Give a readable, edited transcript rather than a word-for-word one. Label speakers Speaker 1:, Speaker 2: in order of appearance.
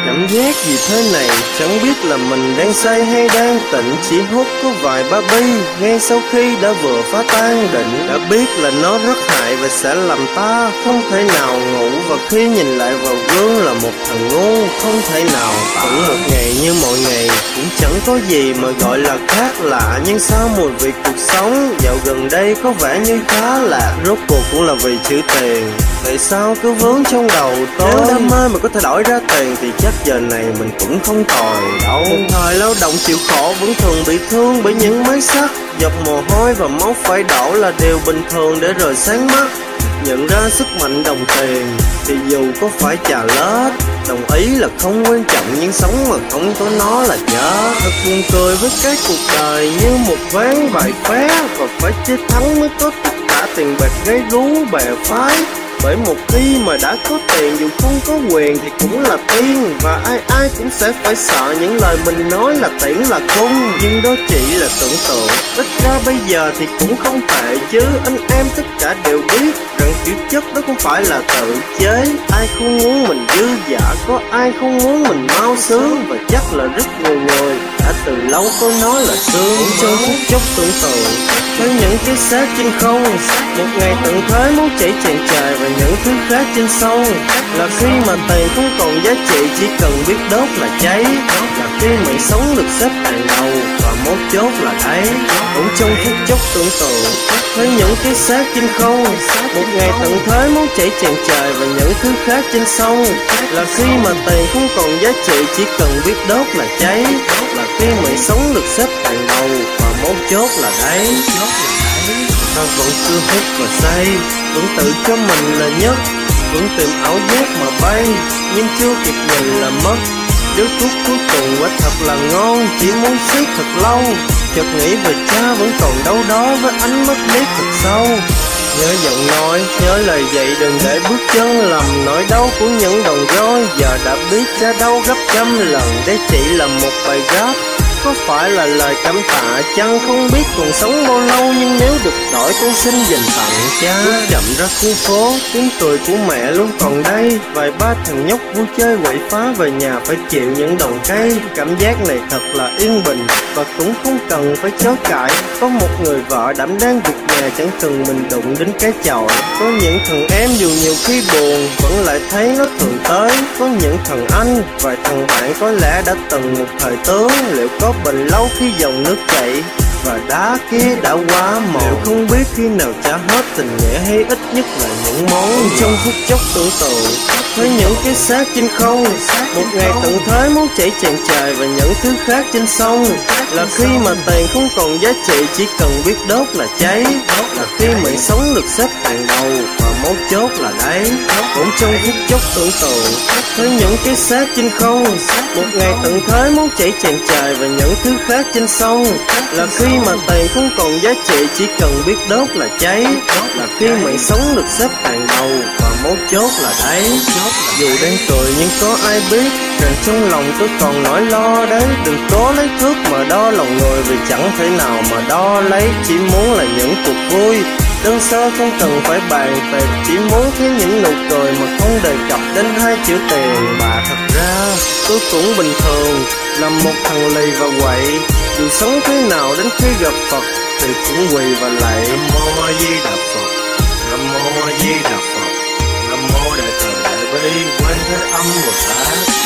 Speaker 1: Cảm giác gì thế này, chẳng biết là mình đang say hay đang tỉnh. Chỉ hút có vài ba bi, ngay sau khi đã vừa phá tan định. Đã biết là nó rất hại và sẽ làm ta không thể nào ngủ. Và khi nhìn lại vào gương là một thằng ngu, không thể nào vẫn một ngày như mọi ngày. Cũng chẳng có gì mà gọi là khác lạ, nhưng sao mùi vị cuộc sống dạo gần đây có vẻ như khá lạ. Rốt cuộc cũng là vì chữ tiền. Tại sao cứ vướng trong đầu tôi? Nếu đam mê mà có thể đổi ra tiền thì chắc giờ này mình cũng không tồi đâu. Một thời lao động chịu khổ vẫn thường bị thương bởi những máy sắt. Giọt mồ hôi và máu phải đổ là điều bình thường để rồi sáng mắt. Nhận ra sức mạnh đồng tiền thì dù có phải chà lết. Đồng ý là không quan trọng, nhưng sống mà không có nó là nhớ. Thật buồn cười với cái cuộc đời như một ván bài vé, và phải chiến thắng mới có tất cả tiền bạc gây rú bè phái. Bởi một khi mà đã có tiền, dù không có quyền thì cũng là tiên. Và ai ai cũng sẽ phải sợ những lời mình nói là tiễn là cung. Nhưng đó chỉ là tưởng tượng, ít ra bây giờ thì cũng không tệ chứ. Anh em tất cả đều biết rằng kiểu chất đó không phải là tự chế. Ai không muốn mình dư dả, có ai không muốn mình mau sướng. Và chắc là rất nhiều người đã từ lâu có nói là sướng. Cũng trong phút chốc tưởng tượng với những cái xác trên không, một ngày tận thế muốn chảy tràn trề và những thứ khác trên sông. Là khi mà tiền không còn giá trị, chỉ cần biết đốt là cháy. Là khi mạng sống được xếp hàng đầu và mấu chốt là đấy. Cũng trong phút chốc tưởng tượng với những cái xác trên không, một ngày tận thế muốn chảy tràn trề và những thứ khác trên sông. Là khi mà tiền không còn giá trị, chỉ cần biết đốt là cháy. Là khi mạng sống được xếp hàng đầu và mấu chốt là đấy. Ta vẫn cứ hút và say, vẫn tự cho mình là nhất, vẫn tìm ảo giác mà bay, nhưng chưa kịp nhìn là mất. Điếu thuốc cuối cùng quả thật là ngon, chỉ muốn siết thật lâu. Chợt nghĩ về cha vẫn còn đâu đó với ánh mắt liếc thật sâu. Nhớ giọng nói, nhớ lời dạy đừng để bước chân lầm. Nỗi đau của những đòn roi giờ đã biết ra đâu gấp trăm lần. Đây chỉ là một bài rap, có phải là lời cảm tạ chăng? Không biết còn sống bao lâu, nhưng nếu được đổi con xin dành tặng cha. Bước chậm ra khu phố, tiếng cười của mẹ luôn còn đây. Vài ba thằng nhóc vui chơi quậy phá, về nhà phải chịu những đòn cây. Cảm giác này thật là yên bình và cũng không cần phải chối cãi. Có một người vợ đảm đang việc nhà, chẳng cần mình đụng đến cái chòi. Có những thằng em dù nhiều khi buồn vẫn lại thấy nó thường tới. Có những thằng anh, vài thằng bạn có lẽ đã từng một thời tướng. Liệu có bền lâu khi dòng nước chảy và đá kia đã quá mòn? Liệu không biết khi nào trả hết tình nghĩa, hay ít nhất là những món trong phút chốc tưởng tượng với những cái xác trên không, một ngày tận thế muốn chảy tràn trề và những thứ khác trên sông. Là khi mà tiền không còn giá trị, chỉ cần biết đốt là cháy. Là khi mạng sống được xếp hàng đầu và mấu chốt là đấy. Cũng trong phút chốc tưởng tượng với những cái xác trên không, một ngày tận thế muốn chảy tràn trề và những thứ khác trên sông. Là khi mà tiền không còn giá trị, chỉ cần biết đốt là cháy. Là khi mạng sống được xếp hàng đầu và mấu chốt là đấy. Dù đang cười nhưng có ai biết rằng trong lòng tôi còn nỗi lo đấy. Đừng cố lấy thước mà đo lòng người, vì chẳng thể nào mà đo lấy. Chỉ muốn là những cuộc vui đơn sơ không cần phải bàn tệp, chỉ muốn thấy những nụ cười mà không đề cập đến hai chữ tiền. Và thật ra tôi cũng bình thường, là một thằng lì và quậy. Dù sống thế nào đến khi gặp Phật thì cũng quỳ và lạy. Nam mô A Di Đà Phật, Nam mô A Di Đà Phật, Nam mô Đại Từ Đại Bi Quan Thế Âm Bồ Tát.